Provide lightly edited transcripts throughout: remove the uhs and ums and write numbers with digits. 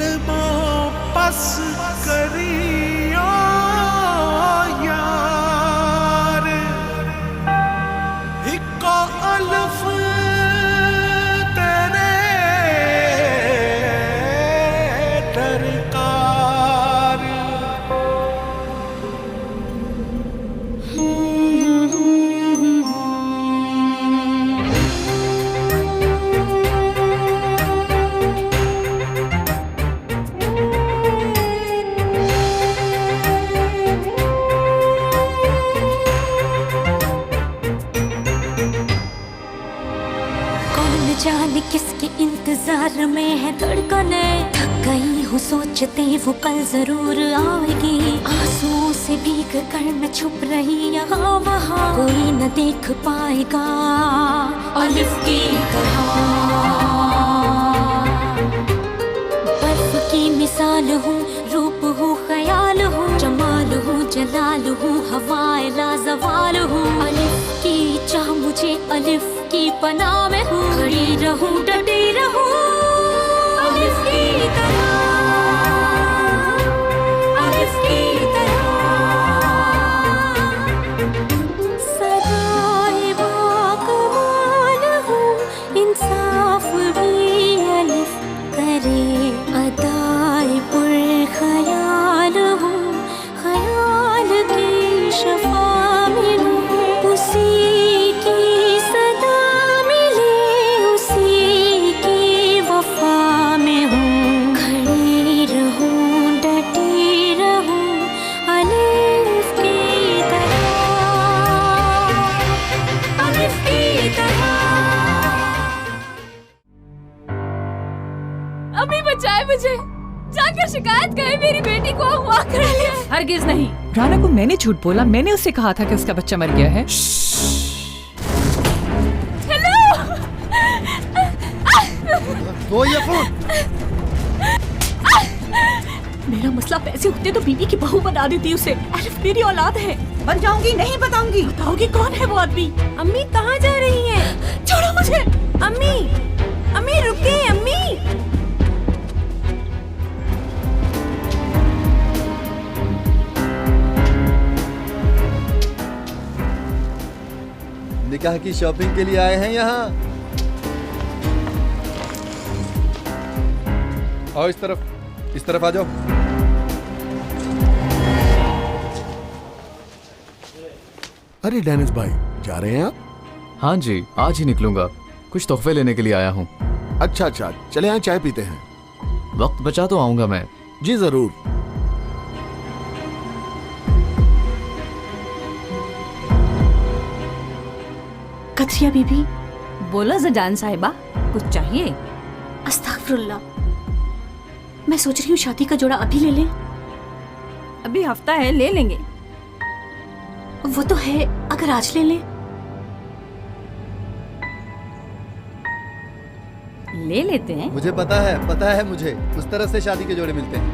कदमों पस करियो यार, इको अल्फ तेरे दरकार। जाने किसके इंतजार में है धड़कने, थक गई हूँ सोचते वो कल जरूर आएगी। आंसुओं से भीग कर मैं छुप रही यहाँ वहाँ, कोई न देख पाएगा अलिफ की तरह। बर्फ की मिसाल हूँ, रूप हूँ, ख्याल हूँ, जमाल हूँ, जलाल हूँ, हवाए लाजवाल हूँ। अलिफ की चाह मुझे अलिफ की पनाह में हूँ, खड़ी रहूं डटी रहूं अलिफ की तरह, अलिफ की तरह। सदाए बाकमाल हूँ, इंसाफ भी अलिफ करे। अदाए पुरख्याल हूँ, ख्याल की शफा में हूँ, उसी की सदा मिले, उसी की वफा में हूँ। खड़ी रहूं डटी रहूं अलिफ की तरह, अलिफ की तरह। अम्मी बचाए मुझे, जाकर शिकायत करें मेरी बेटी को अगवा कर लिया। हरगिज नहीं। राना को मैंने झूठ बोला, मैंने उससे कहा था कि उसका बच्चा मर गया है। हेलो, दो ये फोन। मेरा मसला पैसे होते तो बीबी की बहू बना देती उसे। अलिफ मेरी औलाद है। बन जाऊंगी, नहीं बताऊंगी। बताओगी कौन है वो आदमी? अम्मी कहाँ जा रही हैं? छोड़ो मुझे। अम्मी, अम्मी रुकिए अम्मी। निकाह की शॉपिंग के लिए आए हैं यहाँ। आओ इस तरफ आ जाओ। अरे डेनिस भाई, जा रहे हैं आप? हाँ जी, आज ही निकलूंगा। कुछ तोहफे लेने के लिए आया हूँ। अच्छा, चले यहाँ चाय पीते हैं। वक्त बचा तो आऊंगा मैं। जी जरूर। कतरिया बीबी। बोला जजान साहिबा, कुछ चाहिए? अस्तगफुरुल्लाह। मैं सोच रही हूँ शादी का जोड़ा अभी ले लें। अभी हफ्ता है, ले लेंगे। वो तो है, अगर आज ले लें। ले लेते हैं। मुझे पता है मुझे उस तरह से शादी के जोड़े मिलते हैं।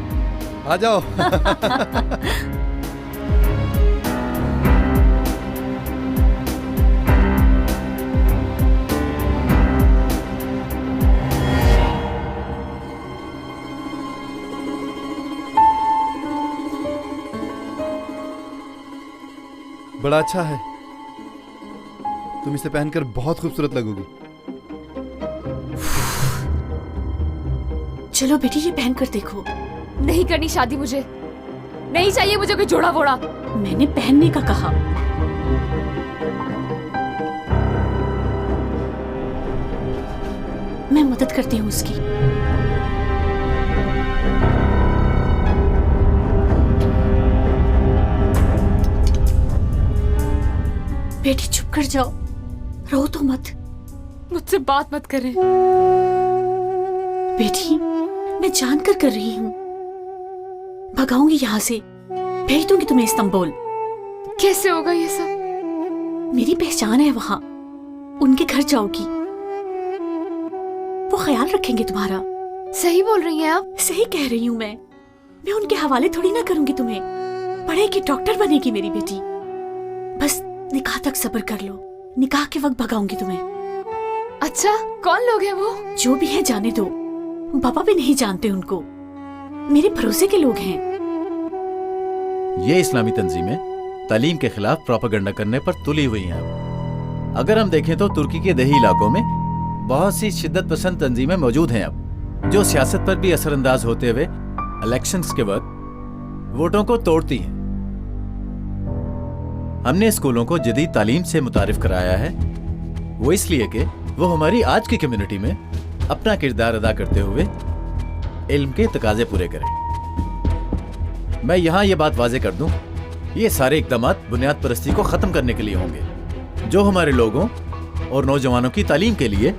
आ जाओ। बड़ा अच्छा है, तुम इसे पहनकर बहुत खूबसूरत लगोगी। चलो बेटी, ये पहन कर देखो। नहीं करनी शादी मुझे, नहीं चाहिए मुझे कोई जोड़ा वोड़ा। मैंने पहनने का कहा। मैं मदद करती हूँ उसकी। बेटी चुप कर जाओ, रो तो मत। मुझसे बात मत करें। बेटी, मैं जानकर कर रही हूँ। भगाऊंगी यहाँ से, भेज दूंगी तुम्हें इस्तांबुल। कैसे होगा ये सब? मेरी पहचान है वहाँ, उनके घर जाओगी, वो ख्याल रखेंगे तुम्हारा। सही बोल रही हैं आप? सही कह रही हूँ मैं उनके हवाले थोड़ी ना करूंगी तुम्हें। पढ़ेगी, डॉक्टर बनेगी मेरी बेटी। बस निकाह तक सब्र कर लो, निकाह के वक्त भगाऊंगी तुम्हें। अच्छा, कौन लोग हैं वो? जो भी है जाने दो, पापा भी नहीं जानते उनको। मेरे भरोसे के लोग हैं। ये इस्लामी तंजीमें तालीम के खिलाफ प्रोपेगेंडा करने पर तुली हुई हैं। अगर हम देखें तो तुर्की के देही इलाकों में बहुत सी शिद्दत पसंद तंजीमें मौजूद हैं अब, जो सियासत पर भी असरअंदाज होते हुए इलेक्शंस के वक्त वोटों को तोड़ती हैं। हमने स्कूलों को जदीद तालीम से मुतारिफ कराया है, वो इसलिए कि वो हमारी आज की कम्युनिटी में अपना किरदार अदा करते हुए इल्म के तकाजे पूरे करें। मैं यहां ये बात वाजे कर दूं, ये सारे इकदाम बुनियाद परस्ती को खत्म करने के लिए होंगे, जो हमारे लोगों और नौजवानों की तालीम के लिए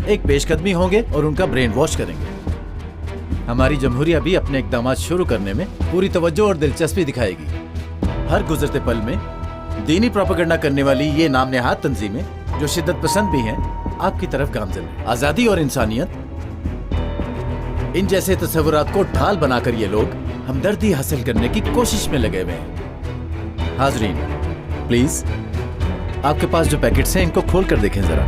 एक पेशकदमी होंगे और उनका ब्रेन वॉश करेंगे। हमारी जमहूरिया भी अपने इकदाम शुरू करने में पूरी तवज्जो और दिलचस्पी दिखाएगी। हर गुजरते पल में दीनी प्रोपेगेंडा करने वाली ये नाम नेहाद तंजीमें, जो शिद्दत पसंद भी हैं, आपकी तरफ गामजन है। आजादी और इंसानियत, इन जैसे तस्वुरात को ढाल बनाकर ये लोग हमदर्दी हासिल करने की कोशिश में लगे हुए हैं। हाजरीन, प्लीज आपके पास जो पैकेट्स हैं इनको खोल कर देखें जरा।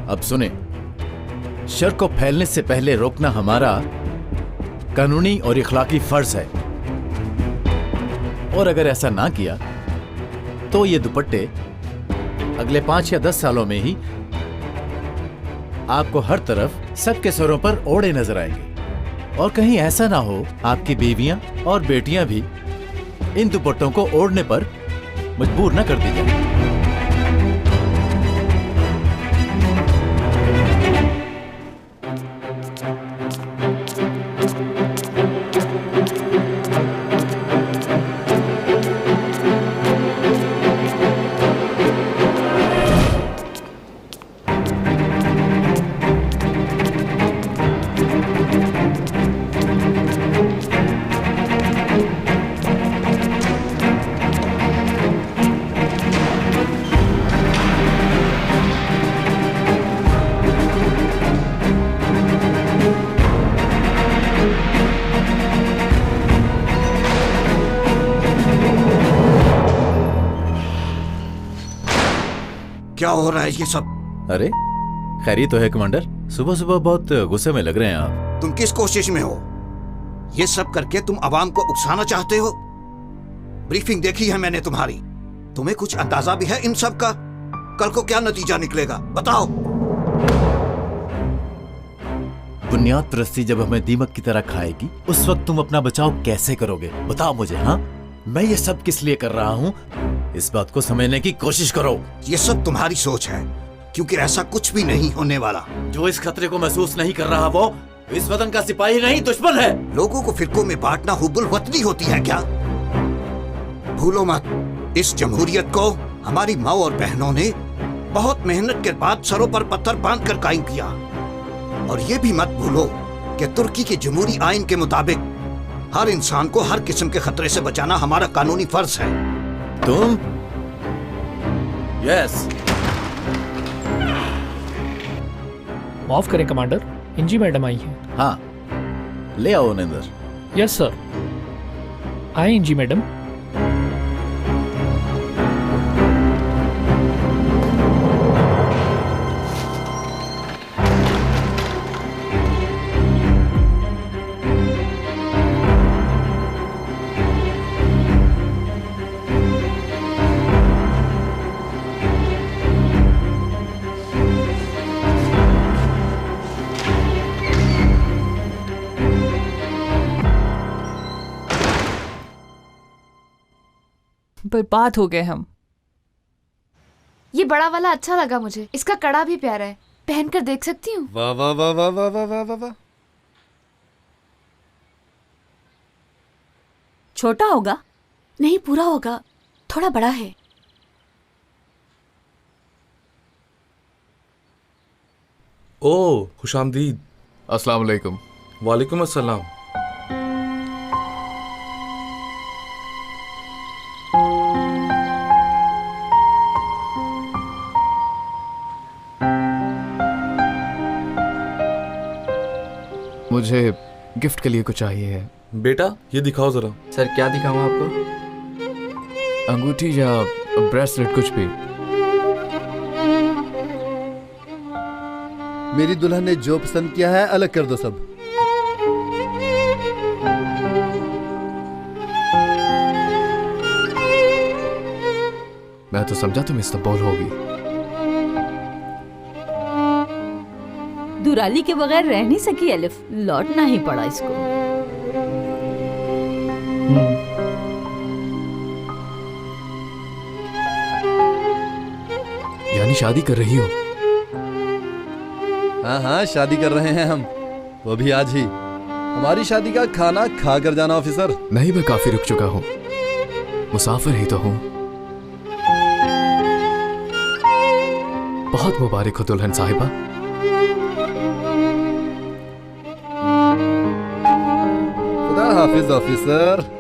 अब सुने, शर को फैलने से पहले रोकना हमारा कानूनी और इखलाकी फर्ज है, और अगर ऐसा ना किया तो ये दुपट्टे अगले 5 या 10 सालों में ही आपको हर तरफ सबके सरों पर ओढ़े नजर आएंगे। और कहीं ऐसा ना हो आपकी बीवियां और बेटियां भी इन दुपट्टों को ओढ़ने पर मजबूर न कर दी जाए। क्या हो रहा है ये सब? अरे खैरी तो है कमांडर, सुबह सुबह बहुत गुस्से में लग रहे हैं आप। तुम किस कोशिश में हो? ये सब करके तुम अवाम को उकसाना चाहते हो? ब्रीफिंग देखी है मैंने तुम्हारी, तुम्हें कुछ अंदाजा भी है इन सब का? कल को क्या नतीजा निकलेगा बताओ। बुनियाद परस्ती जब हमें दीमक की तरह खाएगी, उस वक्त तुम अपना बचाव कैसे करोगे? बताओ मुझे। हाँ, मैं ये सब किस लिए कर रहा हूँ, इस बात को समझने की कोशिश करो। ये सब तुम्हारी सोच है, क्योंकि ऐसा कुछ भी नहीं होने वाला। जो इस खतरे को महसूस नहीं कर रहा, वो इस वतन का सिपाही नहीं, दुश्मन है। लोगों को फिरकों में बांटना हुब्बुल वतनी होती है क्या? भूलो मत, इस जमहूरियत को हमारी माँ और बहनों ने बहुत मेहनत के बाद सरों पर पत्थर बांध कर कायम किया। और ये भी मत भूलो कि तुर्की के जमहूरी आइन के मुताबिक हर इंसान को हर किस्म के खतरे से बचाना हमारा कानूनी फर्ज है। तुम? यस। माफ करें कमांडर, इंजी मैडम आई हैं। हाँ, ले आओ उन्हें अंदर। Yes sir. आए इंजी मैडम। बर्बाद हो गए हम। ये बड़ा वाला अच्छा लगा मुझे, इसका कड़ा भी प्यारा है, पहनकर देख सकती हूँ? वाह वाह वाह वाह वाह वाह वाह वाह वाह। छोटा होगा? नहीं, पूरा होगा, थोड़ा बड़ा है। ओ खुशामदीद। अस्सलाम वालेकुम। वालेकुम अस्सलाम। मुझे गिफ्ट के लिए कुछ चाहिए है। बेटा ये दिखाओ जरा। सर क्या दिखाऊं आपको? अंगूठी या ब्रेसलेट, कुछ भी। मेरी दुल्हन ने जो पसंद किया है अलग कर दो सब। मैं तो समझा तुम इस्तांबुल होगी। दुराली के बगैर रह नहीं सकी अलिफ, लौटना ही पड़ा इसको। यानी शादी कर रही हो? हाँ हाँ, शादी कर रहे हैं हम, वो भी आज ही। हमारी शादी का खाना खा कर जाना ऑफिसर। नहीं, मैं काफी रुक चुका हूँ, मुसाफिर ही तो हूँ। बहुत मुबारक हो दुल्हन साहिबा। खुदा हाफिज ऑफिसर।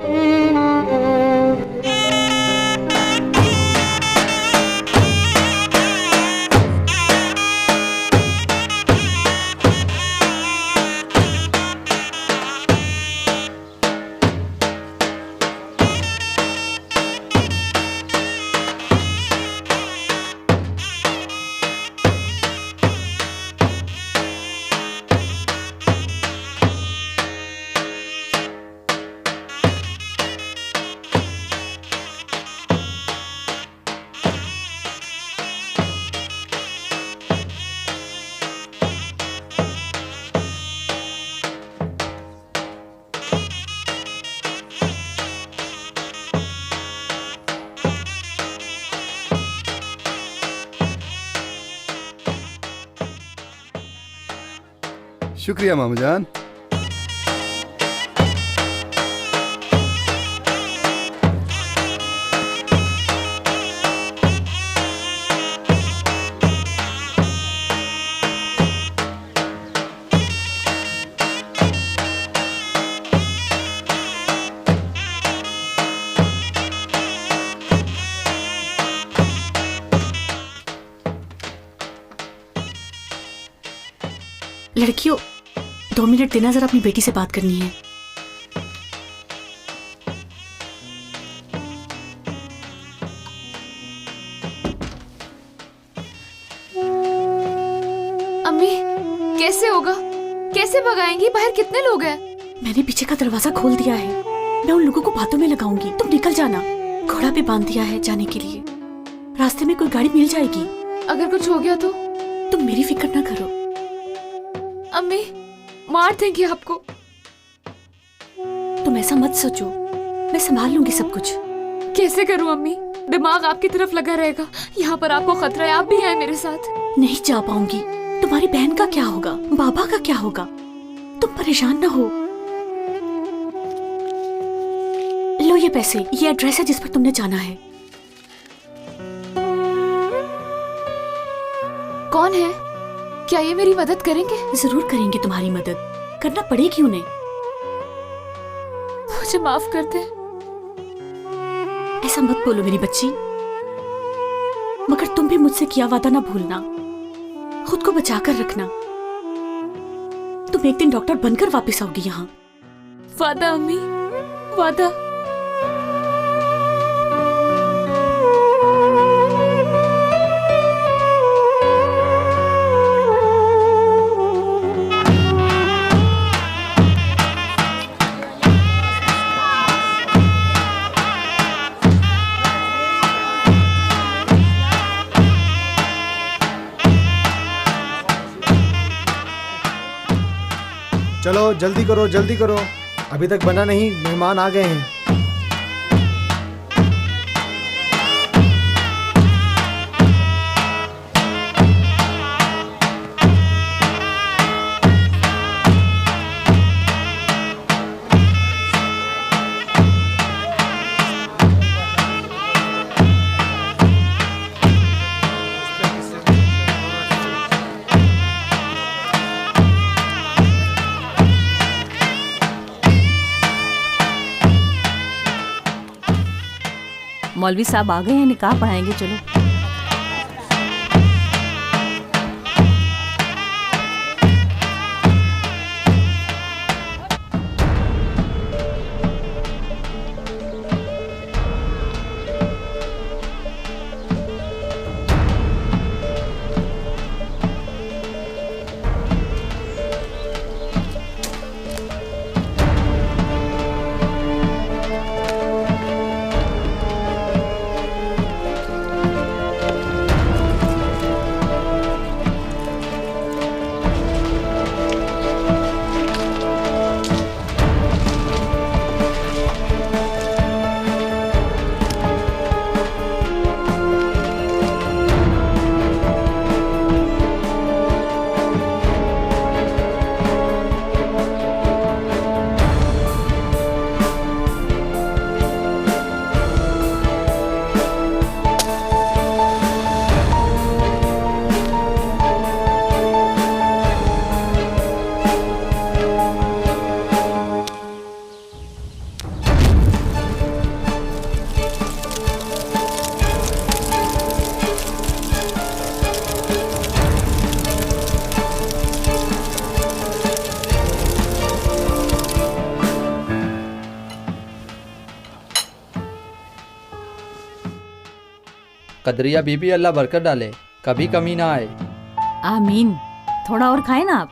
शुक्रिया मामू जान। लड़कियों, 2 मिनट देना, जरा अपनी बेटी से बात करनी है। अम्मी कैसे होगा, कैसे भगाएंगी? बाहर कितने लोग हैं? मैंने पीछे का दरवाजा खोल दिया है, मैं उन लोगों को बातों में लगाऊंगी। तुम निकल जाना, घोड़ा भी बांध दिया है जाने के लिए। रास्ते में कोई गाड़ी मिल जाएगी। अगर कुछ हो गया तो? तुम मेरी फिक्र ना करो। अम्मी मार देंगी आपको। तुम ऐसा मत सोचो, मैं संभाल लूंगी सब कुछ। कैसे करूं अम्मी? दिमाग आपकी तरफ लगा रहेगा। यहाँ पर आपको खतरा है, आप भी आए मेरे साथ। नहीं जा पाऊंगी। तुम्हारी बहन का क्या होगा, बाबा का क्या होगा? तुम परेशान ना हो। लो ये पैसे, ये एड्रेस है जिस पर तुमने जाना है। कौन है? क्या ये मेरी मदद करेंगे? जरूर करेंगे तुम्हारी मदद, करना पड़ेगी उन्हें। मुझे माफ कर दे। ऐसा मत बोलो मेरी बच्ची, मगर तुम भी मुझसे किया वादा ना भूलना। खुद को बचा कर रखना। तुम एक दिन डॉक्टर बनकर वापस आओगी यहाँ। वादा अम्मी, वादा। चलो जल्दी करो, अभी तक बना नहीं, मेहमान आ गए हैं। मौलवी साहब आ गए हैं, निकाह पढ़ाएंगे। चलो। कदरिया बीबी अल्लाह बरकत डाले, कभी कमी ना आए। आमीन। थोड़ा और खाए ना आप।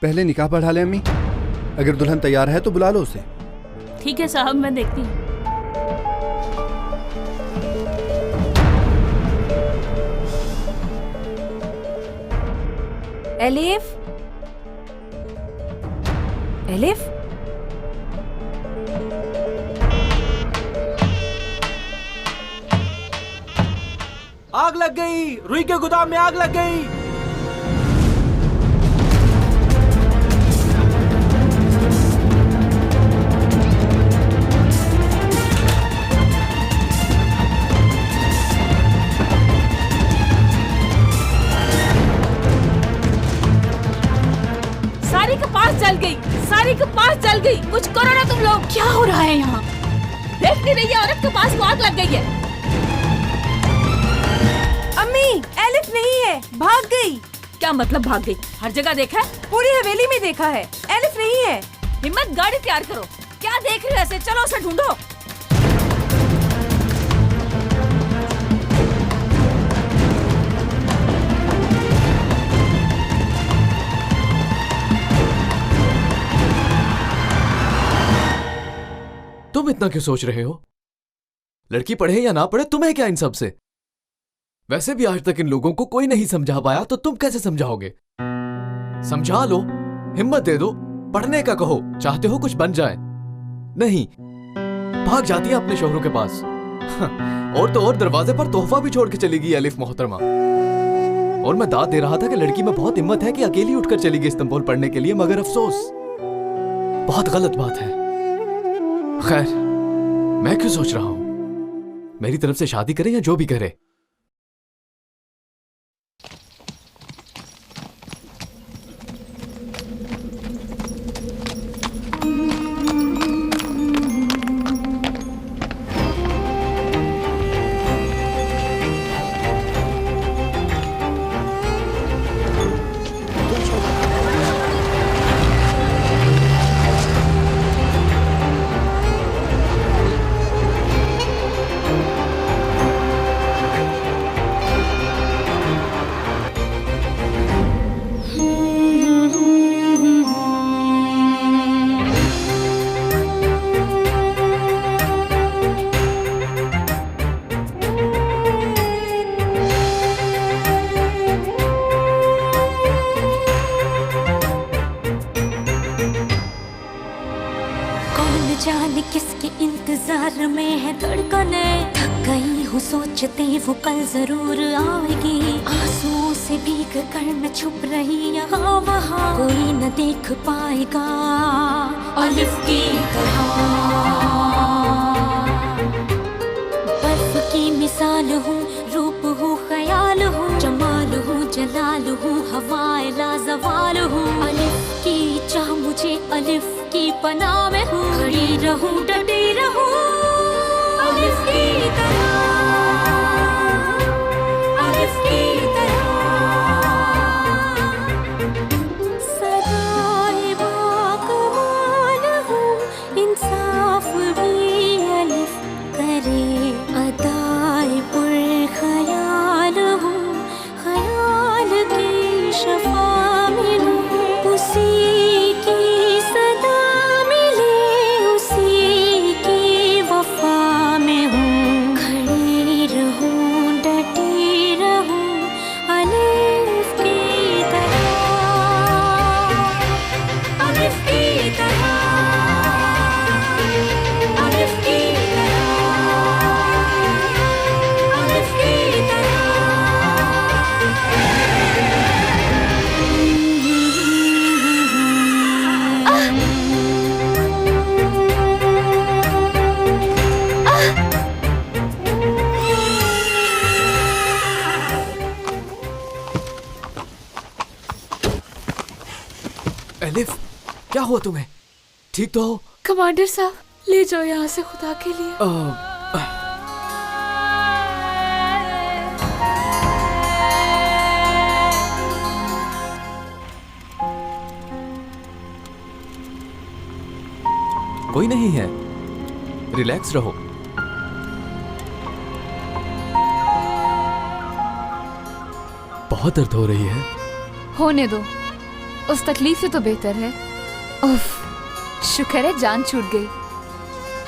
पहले निकाह पढ़ा ले अम्मी, अगर दुल्हन तैयार है तो बुला लो उसे। ठीक है साहब, मैं देखती हूँ। एलिफ, एलिफ, आग लग गई, रुई के गोदाम में आग लग गई। सारी कपास जल गई, सारी कपास जल गई। कुछ करो ना तुम लोग। क्या हो रहा है यहाँ? देख नहीं रही है औरत, कपास को आग लग गई है। अम्मी, एलिफ नहीं है, भाग गई। क्या मतलब भाग गई? हर जगह देखा है? पूरी हवेली में देखा है, एलिफ नहीं है। हिम्मत, गाड़ी तैयार करो। क्या देख रहे हो ऐसे? चलो उसे ढूंढो। तुम इतना क्यों सोच रहे हो? लड़की पढ़े या ना पढ़े, तुम्हें क्या इन सब से? वैसे भी आज तक इन लोगों को कोई नहीं समझा पाया, तो तुम कैसे समझाओगे? समझा लो, हिम्मत दे दो, पढ़ने का कहो। चाहते हो कुछ बन जाए? नहीं, भाग जाती है अपने शोहरों के पास। और तो और दरवाजे पर तोहफा भी छोड़ के चली गई एलिफ मोहतरमा। और मैं दाद दे रहा था कि लड़की में बहुत हिम्मत है कि अकेली उठकर चली गई इस्तांबुल पढ़ने के लिए, मगर अफसोस बहुत गलत बात है। खैर, मैं क्यों सोच रहा हूं? मेरी तरफ से शादी करे या जो भी करे। जाने किसके इंतजार में है धड़कने। थक गई हूँ सोचते वो कल जरूर आएगी। आंसुओं से भीग कर मैं छुप रही यहाँ वहाँ, कोई न देख पाएगा अलिफ की तरह। बर्फ की मिसाल हूँ, रूप हूँ, ख्याल हूँ, जमाल हूँ, जलाल हूँ, हवाए लाजवाल हूँ। अलिफ की चाह मुझे, अलिफ की पनाह में हूँ, खड़ी रहूं, डटी रहूं अलिफ की तरह, अलिफ की तरह। सदाए बाकमाल हूँ, इंसाफ भी अलिफ करे। अदाए पुरख्याल हूँ, ख्याल की शफा मिले, उसी एलिफ, क्या हुआ तुम्हें? ठीक तो हो? कमांडर साहब, ले जाओ यहाँ से खुदा के लिए। कोई नहीं है, रिलैक्स रहो। बहुत दर्द हो रही है। होने दो, उस तकलीफ से तो बेहतर है। उफ, शुक्र है जान छूट गई।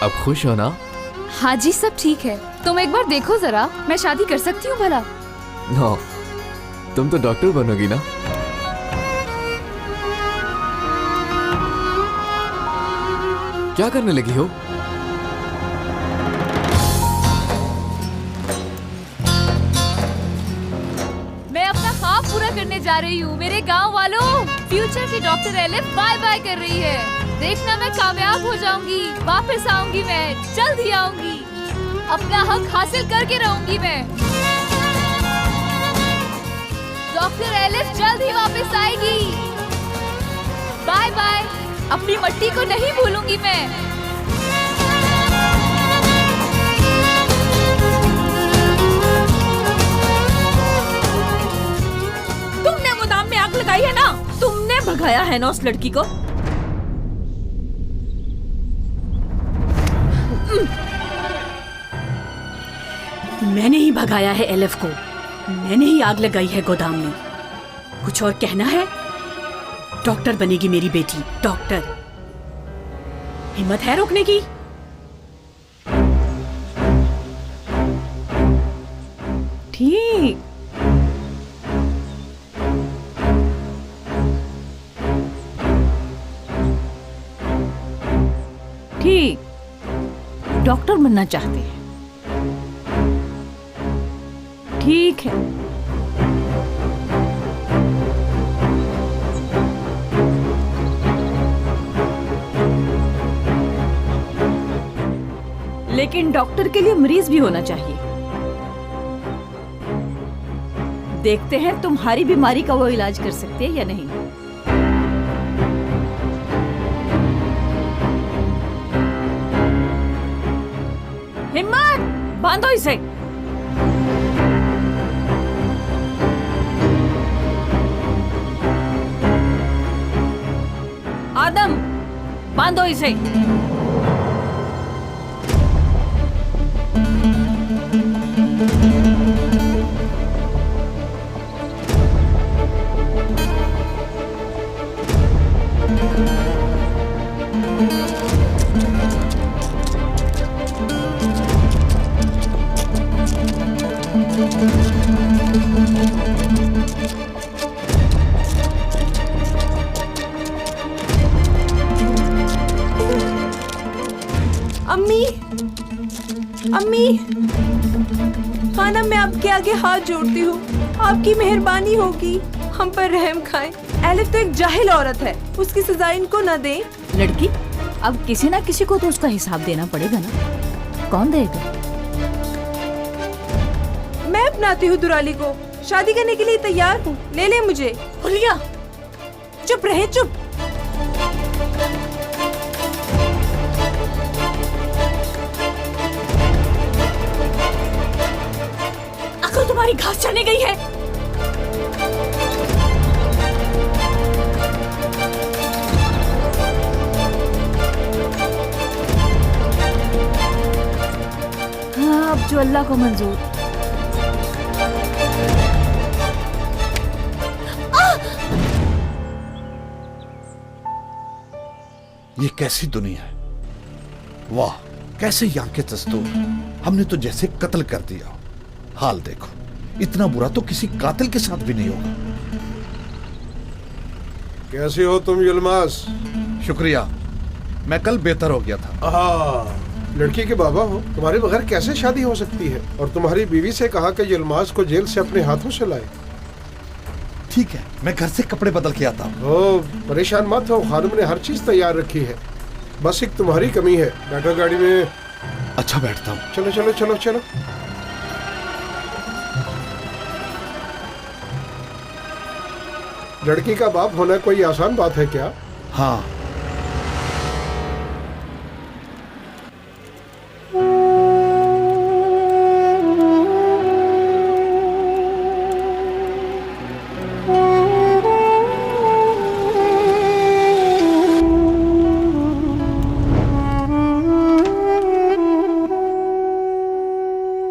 अब खुश हो ना? हाँ जी, सब ठीक है। तुम एक बार देखो जरा, मैं शादी कर सकती हूँ भला? नो, तुम तो डॉक्टर बनोगी ना। क्या करने लगी हो? मैं अपना ख्वाब पूरा करने जा रही हूँ मेरे गांव वालों। फ्यूचर की डॉक्टर एलिफ बाय बाय कर रही है। देखना मैं कामयाब हो जाऊंगी, वापस आऊंगी, मैं जल्द ही आऊंगी, अपना हक हासिल करके रहूंगी मैं। डॉक्टर एलिफ जल्द ही वापस आएगी। बाय बाय, अपनी मट्टी को नहीं भूलूंगी मैं। तुमने गोदाम में आग लगाई है ना? तुमने भगाया है ना उस लड़की को? मैंने ही भगाया है एलिफ को, मैंने ही आग लगाई है गोदाम में। कुछ और कहना है? डॉक्टर बनेगी मेरी बेटी, डॉक्टर। हिम्मत है रोकने की? ठीक, ठीक, डॉक्टर बनना चाहते हैं। ठीक है, लेकिन डॉक्टर के लिए मरीज भी होना चाहिए। देखते हैं तुम्हारी बीमारी का वो इलाज कर सकते हैं या नहीं। हिम्मत, बांधो इसे। आदम, बांधो इसे। अम्मी, अम्मी, खाना मैं आपके आगे हाथ जोड़ती हूँ, आपकी मेहरबानी होगी, हम पर रहम खाएं। एलिफ तो एक जाहिल औरत है, उसकी सजा इनको न दें। लड़की, अब किसी ना किसी को तो उसका हिसाब देना पड़ेगा ना। कौन देगा? मैं अपनाती हूँ दुराली को, शादी करने के लिए तैयार हूँ, ले ले मुझे। हुलिया, चुप रहे, चुप। अकल तुम्हारी घास चढ़ने गई है। हाँ, अब जो अल्लाह को मंजूर। ये कैसी दुनिया है? वाह, कैसे यहाँ के दस्तूर। हमने तो जैसे कत्ल कर दिया। हाल देखो, इतना बुरा तो किसी कातिल के साथ भी नहीं होगा। कैसे हो तुम यलमास? शुक्रिया, मैं कल बेहतर हो गया था। लड़की के बाबा हो, तुम्हारे बगैर कैसे शादी हो सकती है? और तुम्हारी बीवी से कहा कि यलमास को जेल से अपने हाथों से लाए। ठीक है, मैं घर से कपड़े बदल के आता हूँ। परेशान मत हो, खानम ने हर चीज तैयार रखी है, बस एक तुम्हारी कमी है। बैठो गाड़ी में। अच्छा, बैठता हूँ। चलो चलो चलो चलो। लड़की का बाप होना कोई आसान बात है क्या? हाँ।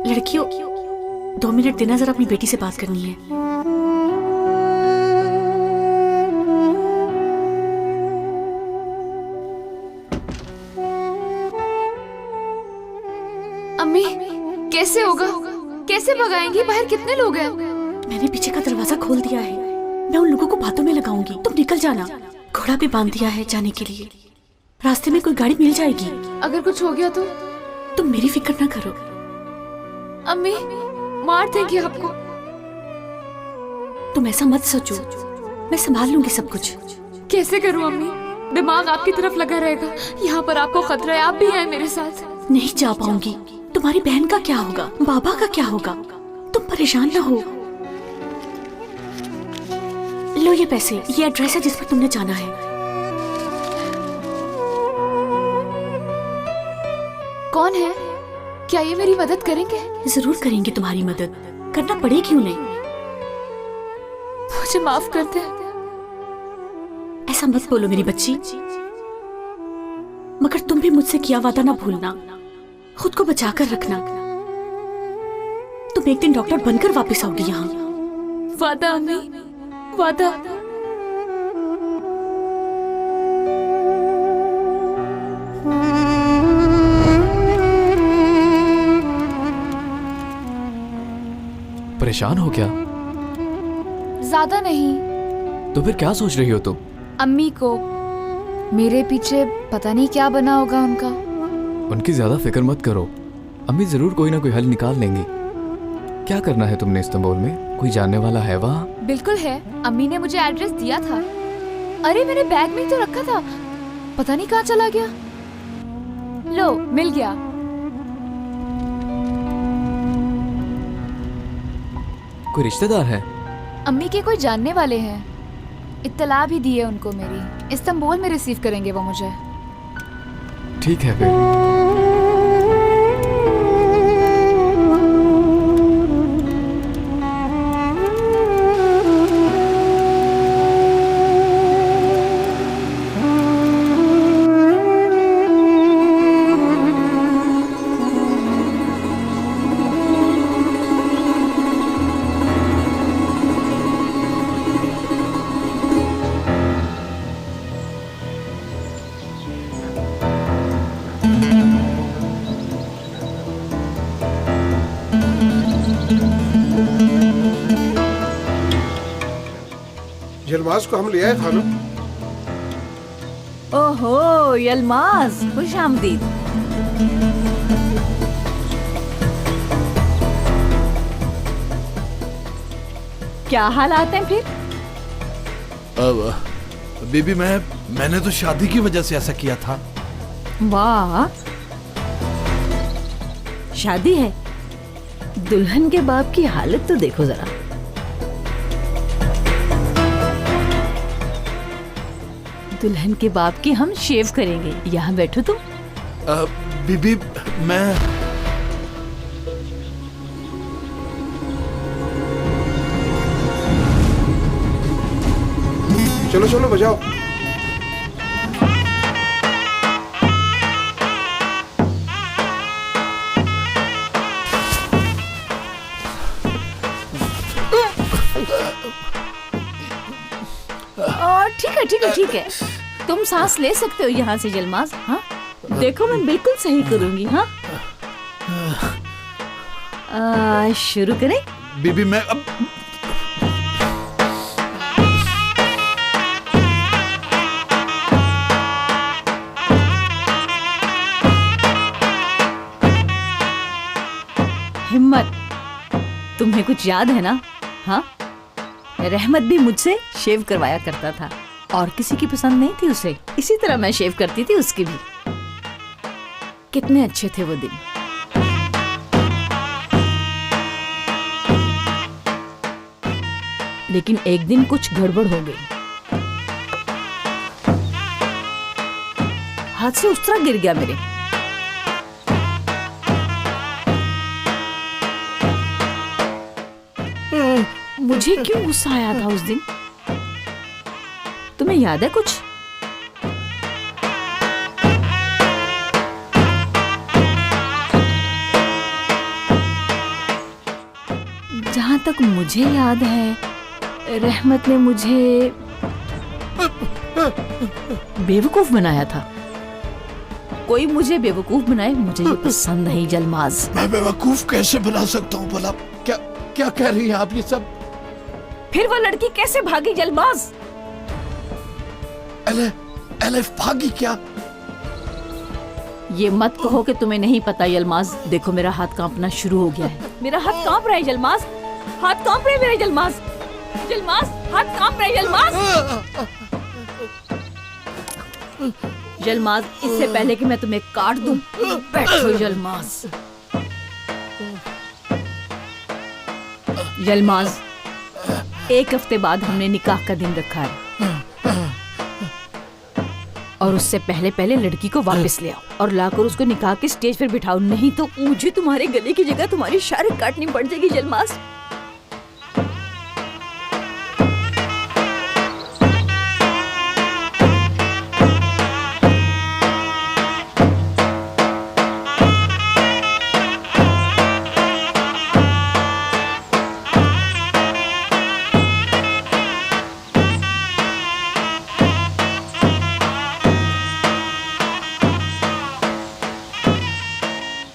लड़कियों, 2 मिनट देना, जरा अपनी बेटी से बात करनी है। अम्मी कैसे होगा, कैसे भगाएंगी? बाहर कितने लोग हैं? मैंने पीछे का दरवाजा खोल दिया है, मैं उन लोगों को बातों में लगाऊंगी, तुम निकल जाना। घोड़ा भी बांध दिया है जाने के लिए, रास्ते में कोई गाड़ी मिल जाएगी। अगर कुछ हो गया तो? तुम मेरी फिक्र ना करो। अम्मी मार देंगे आपको। तुम ऐसा मत सोचो, मैं संभाल लूंगी सब कुछ। कैसे करूं अम्मी? दिमाग आपकी तरफ लगा रहेगा। यहाँ पर आपको खतरा है, आप भी हैं मेरे साथ। नहीं जा पाऊंगी। तुम्हारी बहन का क्या होगा, बाबा का क्या होगा? तुम परेशान ना हो। लो ये पैसे, ये एड्रेस है जिस पर तुमने जाना है। कौन है? क्या ये मेरी मदद करेंगे? जरूर करेंगे तुम्हारी मदद, करना पड़ेगी उन्हें। मुझे माफ कर दे। ऐसा मत बोलो मेरी बच्ची, मगर तुम भी मुझसे किया वादा ना भूलना, खुद को बचा कर रखना। तुम एक दिन डॉक्टर बनकर वापस आओगी यहाँ। वादा अम्मी, वादा। परेशान हो क्या? ज्यादा नहीं। तो फिर क्या सोच रही हो तुम? अम्मी को, मेरे पीछे पता नहीं क्या बना होगा उनका। उनकी ज्यादा फिक्र मत करो, अम्मी जरूर कोई ना कोई हल निकाल लेंगी। क्या करना है तुमने इस्तांबुल में? कोई जानने वाला है वहाँ? बिल्कुल है, अम्मी ने मुझे एड्रेस दिया था। अरे मैंने बैग में ही तो रखा था, पता नहीं कहाँ चला गया। लो मिल गया। कोई रिश्तेदार है? अम्मी के कोई जानने वाले हैं, इत्तला भी दी है उनको मेरी। इस्तांबुल में रिसीव करेंगे वो मुझे। ठीक है फिर। यलमाज को हम ले आए खानम। ओहो यलमाज, खुश आमदीद। क्या हालात हैं फिर? अब बीबी मैंने तो शादी की वजह से ऐसा किया था। वाह, शादी है? दुल्हन के बाप की हालत तो देखो जरा। दुल्हन के बाप की हम शेव करेंगे। यहाँ बैठो तुम। बीबी मैं चलो चलो बजाओ। ठीक है, तुम सांस ले सकते हो यहाँ से यलमाज। हाँ देखो, मैं बिल्कुल सही करूँगी। हाँ शुरू करें? बीबी मैं अब हिम्मत, तुम्हें कुछ याद है ना? हाँ, रहमत भी मुझसे शेव करवाया करता था और किसी की पसंद नहीं थी उसे, इसी तरह मैं शेव करती थी उसकी भी। कितने अच्छे थे वो दिन। लेकिन एक दिन कुछ गड़बड़ हो गई, हाथ से उस्तरा गिर गया मेरे। मुझे क्यों गुस्सा आया था उस दिन? तुम्हें याद है कुछ? जहां तक मुझे याद है, रहमत ने मुझे बेवकूफ बनाया था। कोई मुझे बेवकूफ बनाए, मुझे ये पसंद नहीं जलमाज। मैं बेवकूफ कैसे बना सकता हूँ भला? क्या क्या कह रही हैं आप ये सब? फिर वो लड़की कैसे भागी जलमाज? एलिफ भागी क्या? ये मत कहो कि तुम्हें नहीं पता यलमाज। देखो मेरा हाथ कांपना शुरू हो गया है। मेरा हाथ कांप रहा है जलमाज, हाथ कांप रहे मेरे जलमाज। जलमाज हाथ कांप रहे जलमाज। जलमाज इससे पहले कि मैं तुम्हें काट दूं, बैठो जलमाज। जलमाज 1 हफ्ते बाद हमने निकाह का दिन रखा है और उससे पहले पहले लड़की को वापस ले आओ और लाकर उसको निकाह के स्टेज पर बिठाओ, नहीं तो मुझे तुम्हारे गले की जगह तुम्हारी शारिक काटनी पड़ जाएगी जलमाज।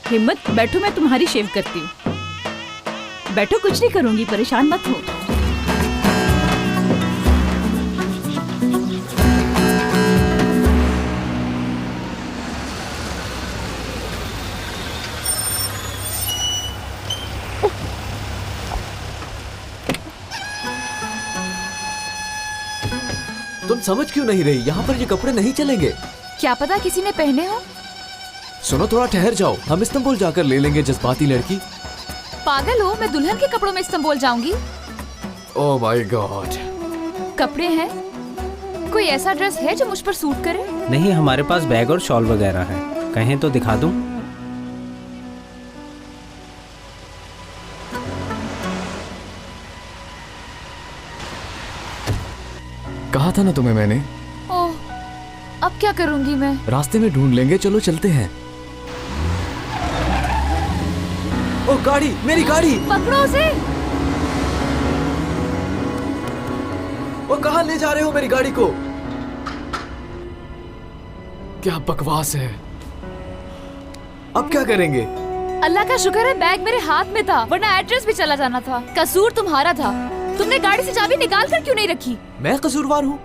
हिम्मत, बैठो, मैं तुम्हारी शेव करती हूँ। बैठो, कुछ नहीं करूंगी, परेशान मत हो। तुम समझ क्यों नहीं रही? यहाँ पर ये कपड़े नहीं चलेंगे। क्या पता किसी ने पहने हो। सुनो, थोड़ा ठहर जाओ, हम इस्तांबुल जाकर ले लेंगे जज्बाती लड़की। पागल हो? मैं दुल्हन के कपड़ों में इस्तांबुल जाऊंगी? Oh my God. कपड़े हैं? कोई ऐसा ड्रेस है जो मुझ पर सूट करे? नहीं, हमारे पास बैग और शॉल वगैरह है, कहें तो दिखा दूं? कहा था ना तुम्हें मैंने। ओह, अब क्या करूंगी मैं? रास्ते में ढूंढ लेंगे, चलो चलते हैं। ओ गाड़ी, मेरी गाड़ी! पकड़ो उसे! ओ कहाँ ले जा रहे हो मेरी गाड़ी को? क्या बकवास है। अब क्या करेंगे? अल्लाह का शुक्र है बैग मेरे हाथ में था, वरना एड्रेस भी चला जाना था। कसूर तुम्हारा था। तुमने गाड़ी से चाबी निकाल कर क्यों नहीं रखी? मैं कसूरवार हूँ?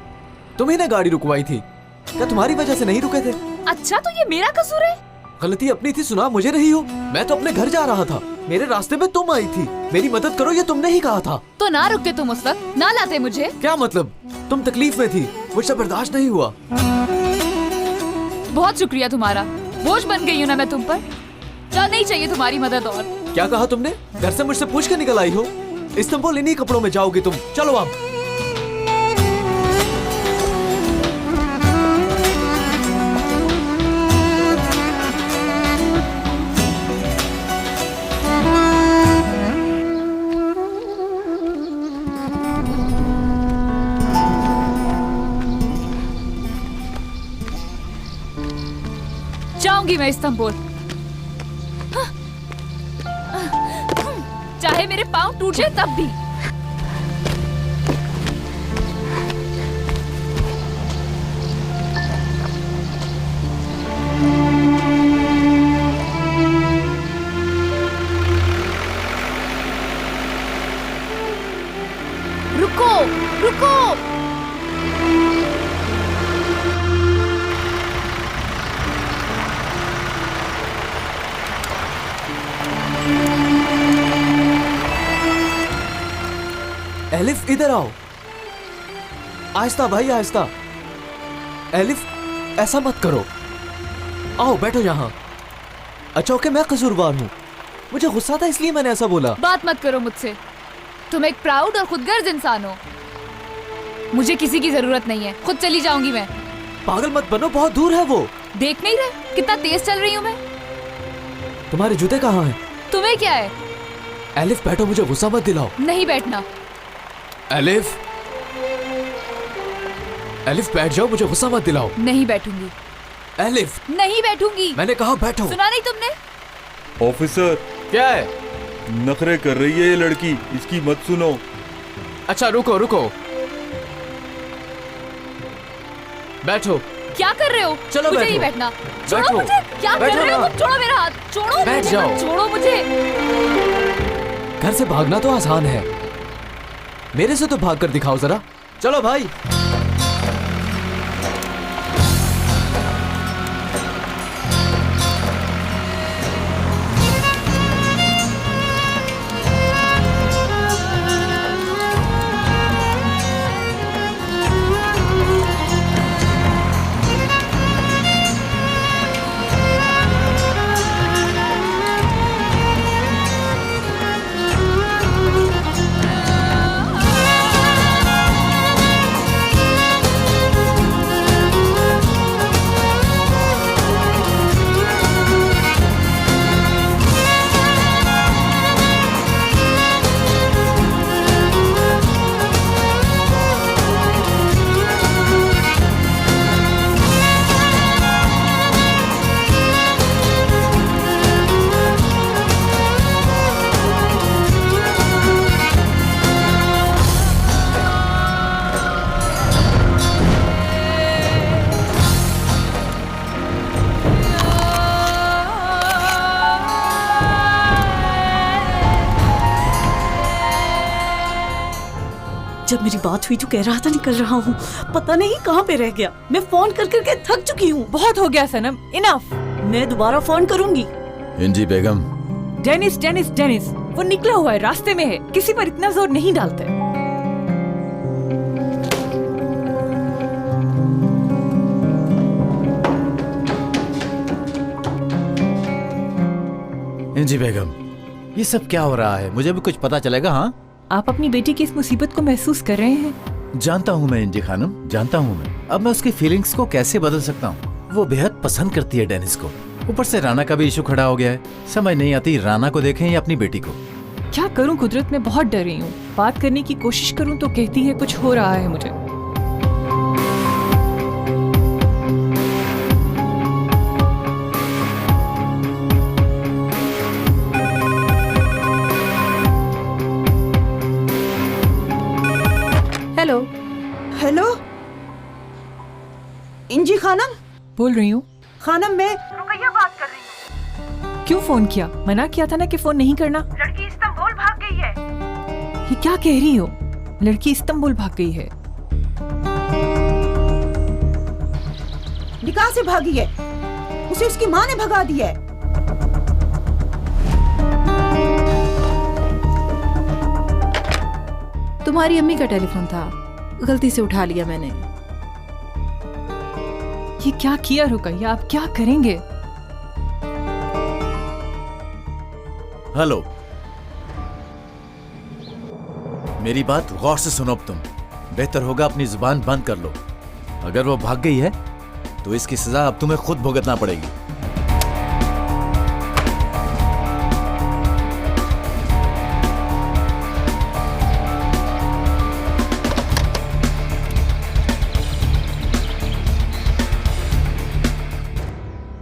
तुम्ही ने गाड़ी रुकवाई थी, क्या तुम्हारी वजह से नहीं रुके थे? अच्छा, तो ये मेरा कसूर है? गलती अपनी थी, सुना मुझे नहीं हो। मैं तो अपने घर जा रहा था, मेरे रास्ते में तुम आई थी। मेरी मदद करो ये तुमने ही कहा था। तो ना रुकते तुम उस वक्त, ना लाते मुझे। क्या मतलब? तुम तकलीफ में थी, मुझसे बर्दाश्त नहीं हुआ। बहुत शुक्रिया तुम्हारा, बोझ बन गई हूँ ना मैं तुम पर। चल, नहीं चाहिए तुम्हारी मदद और। क्या कहा तुमने? घर से मुझसे पूछ के निकल आई हो? इस्तांबुल इन्हीं कपड़ों में जाओगी तुम। चलो अब। जाऊंगी मैं इस्तांबुल, चाहे मेरे पाँव टूट जाए तब भी। रुको, रुको! एलिफ, इधर आओ। आहिस्ता भाई, आहिस्ता। एलिफ, ऐसा मत करो। आओ बैठो यहाँ। अच्छा ओके, मैं कसूरवार हूँ, मुझे गुस्सा था इसलिए मैंने ऐसा बोला। बात मत करो मुझसे, तुम एक प्राउड और खुदगर्ज इंसान हो। मुझे किसी की जरूरत नहीं है, खुद चली जाऊंगी मैं। पागल मत बनो, बहुत दूर है वो। देख नहीं रहे कितना तेज चल रही हूँ मैं? तुम्हारे जूते कहाँ हैं? तुम्हें क्या है? एलिफ बैठो, मुझे गुस्सा मत दिलाओ। नहीं बैठना। एलिफ, एलिफ बैठ जाओ, मुझे गुस्सा मत दिलाओ। नहीं बैठूंगी। एलिफ, नहीं बैठूंगी। मैंने कहा बैठो। सुना नहीं तुमने? ऑफिसर, क्या है? नखरे कर रही है ये लड़की, इसकी मत सुनो। अच्छा रुको रुको, बैठो क्या कर रहे हो? चलो मुझे बैठो। ही बैठना। छोड़ो बैठो। मुझे। क्या बैठो कर रहे हो? ना। तुम छोड़ो मेरा हाथ। छोड़ो। बैठ जाओ। छोड़ो मुझे। घर से भागना तो आसान है, मेरे से तो भाग कर दिखाओ जरा। चलो भाई। जब मेरी बात हुई तो कह रहा था निकल रहा हूँ, पता नहीं कहाँ पे रह गया। मैं फोन कर करके थक चुकी हूँ। बहुत हो गया सनम, इनफ। मैं दोबारा फोन करूंगी। इंजी बेगम। डेनिस डेनिस डेनिस, वो निकला हुआ है, रास्ते में है, किसी पर इतना जोर नहीं डालते। इंजी बेगम, ये सब क्या हो रहा है? मुझे भी कुछ पता चलेगा। हाँ, आप अपनी बेटी की इस मुसीबत को महसूस कर रहे हैं? जानता हूँ मैं इंजी खानम, जानता हूँ मैं। अब मैं उसकी फीलिंग्स को कैसे बदल सकता हूँ? वो बेहद पसंद करती है डेनिस को। ऊपर से राना का भी इशू खड़ा हो गया है। समझ नहीं आती राना को देखें या अपनी बेटी को। क्या करूँ कुदरत, मैं बहुत डर रही हूँ। बात करने की कोशिश करूँ तो कहती है कुछ हो रहा है मुझे। हेलो हेलो, इंजी खानम बोल रही हूँ। खानम, मैं रुकैया बात कर रही हूँ। क्यों फोन किया? मना किया था ना कि फोन नहीं करना। लड़की इस्तांबुल भाग गई है। ये क्या कह रही हो? लड़की इस्तांबुल भाग गई है? निकाह से भागी है। उसे उसकी माँ ने भगा दिया है। तुम्हारी अम्मी का टेलीफोन था, गलती से उठा लिया मैंने। ये क्या किया रुकैया? आप क्या करेंगे? हेलो, मेरी बात गौर से सुनो। अब तुम बेहतर होगा अपनी जुबान बंद कर लो। अगर वो भाग गई है तो इसकी सजा अब तुम्हें खुद भुगतना पड़ेगी।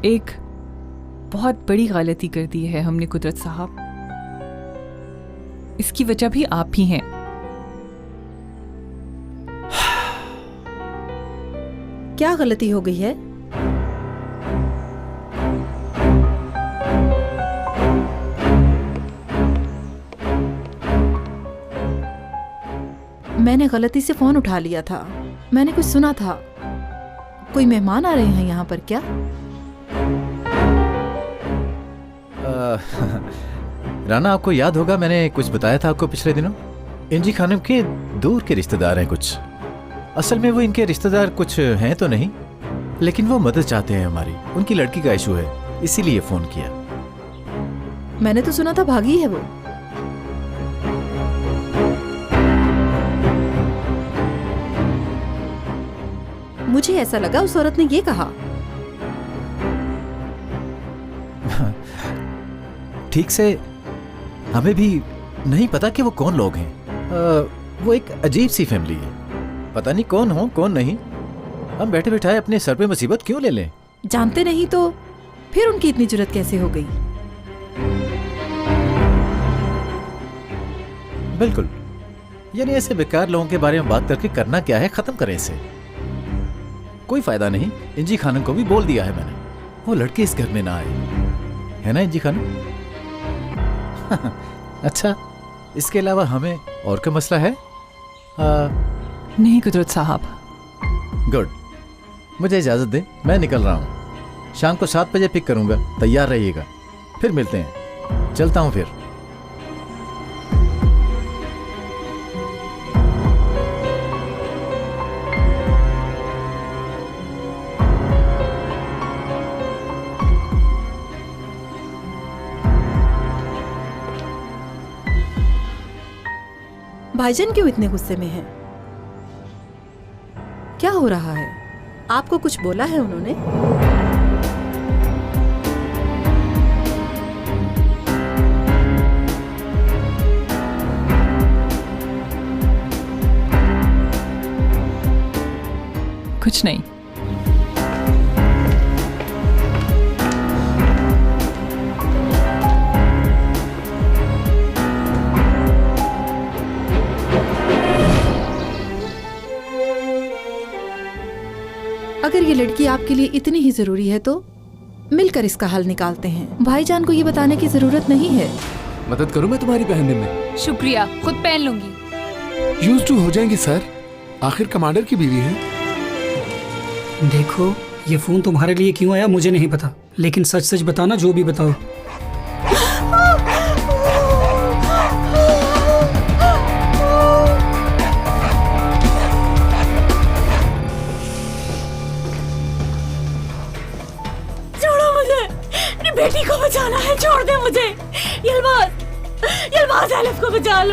एक बहुत बड़ी गलती कर दी है हमने कुदरत साहब। इसकी वजह भी आप ही हैं। क्या गलती हो गई है? मैंने गलती से फोन उठा लिया था। मैंने कुछ सुना था। कोई मेहमान आ रहे हैं यहाँ पर क्या? राना, आपको याद होगा मैंने कुछ बताया था आपको पिछले दिनों। इंजी खानम के दूर के रिश्तेदार हैं कुछ। असल में वो इनके रिश्तेदार कुछ हैं तो नहीं, लेकिन वो मदद चाहते हैं हमारी। उनकी लड़की का इशू है, इसीलिए फोन किया। मैंने तो सुना था भागी है वो। मुझे ऐसा लगा उस औरत ने ये कहा। ठीक से हमें भी नहीं पता कि वो कौन लोग हैं। वो एक अजीब सी फैमिली है। पता नहीं कौन हो कौन नहीं। हम बैठे बैठाए अपने सर पे मुसीबत क्यों ले लें? जानते नहीं तो फिर उनकी इतनी जुर्रत कैसे हो गई? बिल्कुल, यानी ऐसे बेकार लोगों के बारे में बात करके करना क्या है, खत्म करें इसे। कोई फायदा नहीं। इंजी खानम को भी बोल दिया है मैंने, वो लड़के इस घर में ना आए, है ना इंजी खानम? अच्छा, इसके अलावा हमें और क्या मसला है? नहीं कुदरत साहब। गुड, मुझे इजाजत दे, मैं निकल रहा हूँ। शाम को 7 बजे पिक करूंगा, तैयार रहिएगा। फिर मिलते हैं, चलता हूँ फिर। भाईजान क्यों इतने गुस्से में हैं? क्या हो रहा है? आपको कुछ बोला है उन्होंने? कुछ नहीं। अगर ये लड़की आपके लिए इतनी ही जरूरी है तो मिलकर इसका हल निकालते हैं। भाईजान को ये बताने की जरूरत नहीं है। मदद करूं मैं तुम्हारी पहनने में? शुक्रिया, खुद पहन लूंगी। यूज टू हो जाएंगी सर, आखिर कमांडर की बीवी है। देखो, ये फोन तुम्हारे लिए क्यों आया मुझे नहीं पता, लेकिन सच सच बताना, जो भी बताओ। छोड़ो मुझे, मेरी बेटी को बचाना है, छोड़ दे मुझे। यलबाज, यलबाज एलिफ को बचा लो।